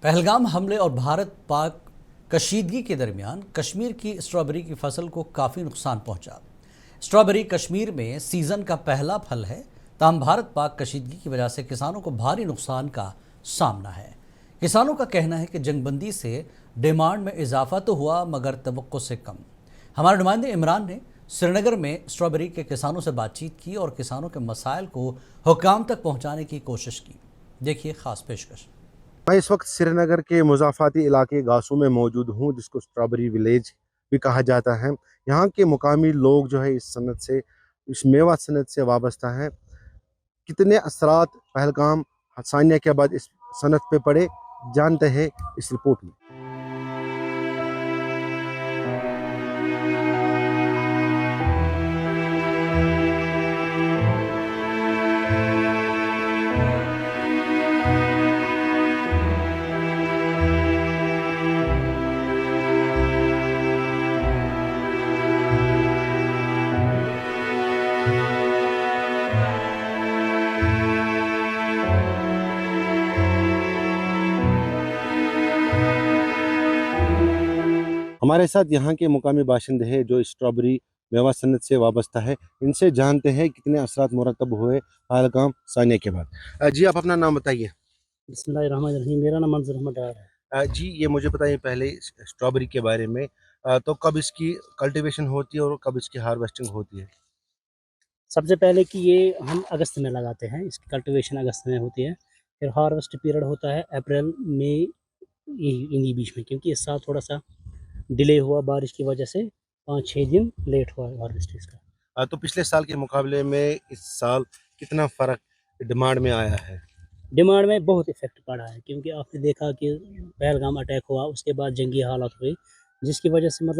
پہلگام حملے اور بھارت پاک کشیدگی کے درمیان کشمیر کی اسٹرابیری کی فصل کو کافی نقصان پہنچا۔ اسٹرابیری کشمیر میں سیزن کا پہلا پھل ہے، تاہم بھارت پاک کشیدگی کی وجہ سے کسانوں کو بھاری نقصان کا سامنا ہے۔ کسانوں کا کہنا ہے کہ جنگ بندی سے ڈیمانڈ میں اضافہ تو ہوا مگر توقع سے کم۔ ہمارے نمائندے عمران نے سری نگر میں اسٹرابیری کے کسانوں سے بات چیت کی اور کسانوں کے مسائل کو حکام تک پہنچانے کی کوشش کی۔ دیکھیے خاص پیشکش۔ میں اس وقت سری نگر کے مضافاتی علاقے گاسو میں موجود ہوں، جس کو اسٹرابیری ولیج بھی کہا جاتا ہے۔ یہاں کے مقامی لوگ جو ہے اس میوہ صنعت سے وابستہ ہیں۔ کتنے اثرات پہلگام سانیہ کے بعد اس صنعت پہ پڑے، جانتے ہیں اس رپورٹ میں۔ ہمارے ساتھ یہاں کے مقامی باشندے ہیں جو اسٹرابیری میوہ صنعت سے وابستہ ہے۔ ان سے جانتے ہیں کتنے اثرات مرتب ہوئے پہلگام سانیہ کے بعد۔ جی آپ اپنا نام بتائیے۔ بسم اللہ الرحمن الرحیم، میرا نام منظر احمد ڈار ہے۔ جی یہ مجھے بتائیے پہلے اسٹرابیری کے بارے میں، تو کب اس کی کلٹیویشن ہوتی ہے اور کب اس کی ہارویسٹنگ ہوتی ہے؟ سب سے پہلے کہ یہ ہم اگست میں لگاتے ہیں، اس کی کلٹیویشن اگست میں ہوتی ہے، پھر ہارویسٹ پیریڈ ہوتا ہے اپریل مئی، انہی بیچ میں، کیونکہ اس سال تھوڑا سا ڈیلے ہوا بارش کی وجہ سے، 5-6 دن لیٹ ہوا ہارویسٹ اس کا۔ تو پچھلے سال کے مقابلے میں اس سال کتنا فرق ڈیمانڈ میں آیا ہے؟ ڈیمانڈ میں بہت افیکٹ پڑا ہے، کیونکہ آپ نے دیکھا کہ پہلگام اٹیک ہوا، اس کے بعد جنگی حالات ہوئی، جس کی وجہ سے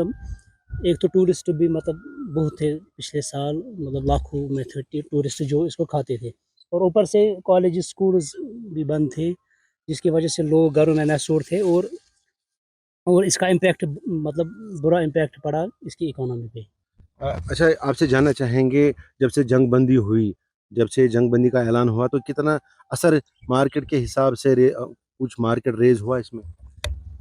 ایک تو ٹورسٹ بھی بہت تھے پچھلے سال، لاکھوں میں تھے ٹورسٹ جو اس کو کھاتے تھے، اور اوپر سے کالجز سکولز بھی بند تھے، جس کی وجہ سے لوگ گھروں میں محصور تھے، اور اس کا امپیکٹ برا امپیکٹ پڑا اس کی اکانومی پہ۔ اچھا آپ سے جاننا چاہیں گے، جب سے جنگ بندی ہوئی، جب سے جنگ بندی کا اعلان ہوا، تو کتنا اثر مارکیٹ کے حساب سے کچھ مارکیٹ ریز ہوا اس میں؟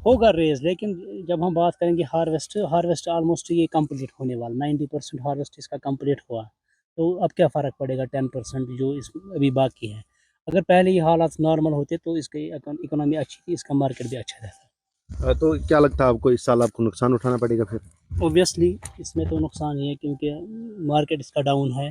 ہوگا ریز، لیکن جب ہم بات کریں گے ہارویسٹ آلموسٹ یہ کمپلیٹ ہونے والا، 90% ہارویسٹ اس کا کمپلیٹ ہوا، تو اب کیا فرق پڑے گا 10% جو اس ابھی باقی ہے۔ اگر پہلے یہ حالات نارمل ہوتے تو اس کی اکانومی اچھی تھی، اس کا مارکیٹ بھی اچھا رہتا۔ تو کیا لگتا ہے آپ کو اس سال آپ کو نقصان اٹھانا پڑے گا پھر؟ اوبیسلی اس میں تو نقصان ہی ہے، کیونکہ مارکیٹ اس کا ڈاؤن ہے،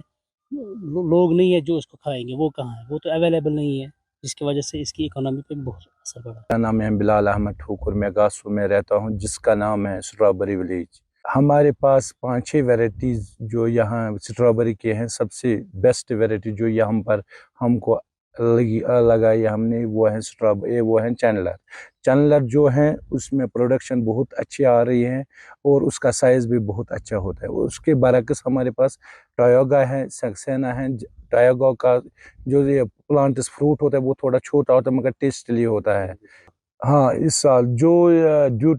لوگ نہیں ہے جو اس کو کھائیں گے، وہ کہاں ہے، وہ تو اویلیبل نہیں ہے، جس کی وجہ سے اس کی اکانومی پہ بہت اثر پڑا۔ میرا نام ہے بلال احمد ٹھوکر، میں گاسو میں رہتا ہوں، جس کا نام ہے اسٹرابیری ولیج۔ ہمارے پاس 5-6 ویرائٹیز جو یہاں اسٹرابیری کے ہیں، سب سے بیسٹ ویرائٹی جو یہاں پر ہم کو لگائی ہم نے، وہ ہیں چینلر جو ہیں، اس میں پروڈکشن بہت اچھی آ رہی ہے اور اس کا سائز بھی بہت اچھا ہوتا ہے۔ اس کے برعکس ہمارے پاس ٹایوگا ہے، سکسینا ہے۔ ٹایوگا کا جو یہ پلانٹس فروٹ ہوتا ہے وہ تھوڑا چھوٹا ہوتا ہے مگر ٹیسٹلی ہوتا ہے۔ ہاں اس سال جو ڈیو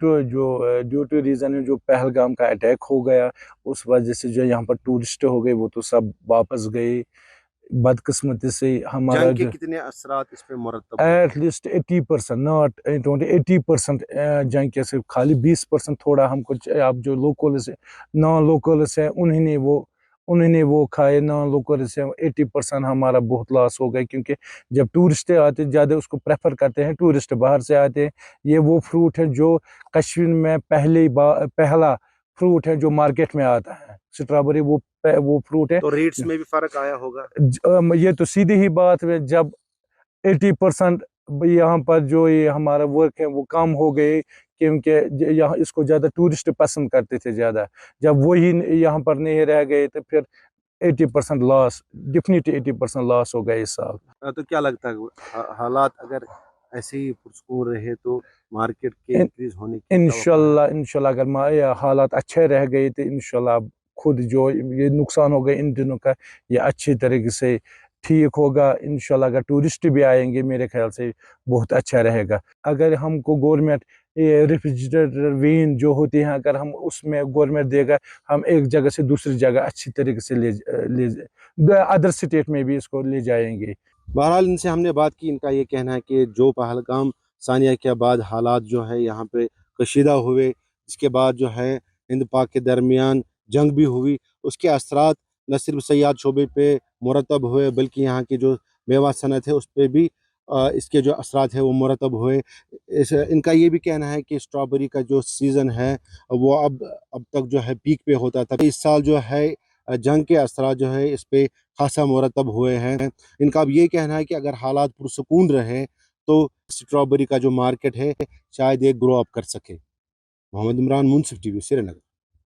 ٹو ریزن ہے، جو پہلگام کا اٹیک ہو گیا، اس وجہ سے جو یہاں پر ٹورسٹ ہو گئے وہ تو سب واپس گئے۔ بدقسمتی سے ہمارا جنگ کے کتنے اثرات اس پہ مرتب؟ ایٹ لیسٹ 80%، ناٹ 80% جنگ کے سے خالی 20% تھوڑا ہم کو، اب جو لوکلس نان لوکلس ہیں انہوں نے وہ کھائے، نان لوکلس ہیں 80% ہمارا بہت لاس ہو گئے، کیونکہ جب ٹورسٹ آتے زیادہ اس کو پریفر کرتے ہیں، ٹورسٹ باہر سے آتے ہیں۔ یہ وہ فروٹ ہے جو کشمیر میں پہلا فروٹ ہے جو مارکیٹ میں آتا ہے، اسٹرابیری وہ فروٹ ہے۔ تو ریٹس میں بھی فرق آیا ہوگا؟ یہ تو سیدھی ہی بات ہے، جب 80% یہاں پر جو یہ ہمارا ورک ہے وہ کم ہو گئے، کیونکہ یہاں اس کو زیادہ ٹورسٹ پسند کرتے تھے زیادہ، جب وہی یہاں پر نہیں رہ گئے تو پھر 80% لاس، ڈیفینیٹلی 80% لاس ہو گئے اس سال۔ تو کیا لگتا ہے حالات اگر ایسے ہی پرسکون رہے تو مارکیٹ کے انکریز ہونے کی انشاءاللہ اگر حالات اچھے رہ گئے تو انشاءاللہ خود جو یہ نقصان ہو گئے ان دنوں کا یہ اچھی طریقے سے ٹھیک ہوگا انشاءاللہ۔ اگر ٹورسٹ بھی آئیں گے میرے خیال سے بہت اچھا رہے گا۔ اگر ہم کو گورنمنٹ یہ ریفریجریٹر وین جو ہوتی ہیں، اگر ہم اس میں گورنمنٹ دے گا، ہم ایک جگہ سے دوسری جگہ اچھی طریقے سے ادر اسٹیٹ میں بھی اس کو لے جائیں گے۔ بہرحال ان سے ہم نے بات کی، ان کا یہ کہنا ہے کہ جو پہلگام ثانیہ کے بعد حالات جو ہے یہاں پہ کشیدہ ہوئے، اس کے بعد جو ہے ہند پاک کے درمیان جنگ بھی ہوئی، اس کے اثرات نہ صرف سیاحت شعبے پہ مرتب ہوئے بلکہ یہاں کی جو میوہ صنعت ہے اس پہ بھی اس کے جو اثرات ہیں وہ مرتب ہوئے۔ ان کا یہ بھی کہنا ہے کہ اسٹرابری کا جو سیزن ہے وہ اب تک جو ہے پیک پہ ہوتا تھا، اس سال جو ہے جنگ کے اثرات جو ہے اس پہ خاصا مرتب ہوئے ہیں۔ ان کا اب یہ کہنا ہے کہ اگر حالات پرسکون رہے تو اسٹرابری کا جو مارکیٹ ہے شاید یہ گرو اپ کر سکے۔ محمد عمران، منصف ٹی وی، سری نگر۔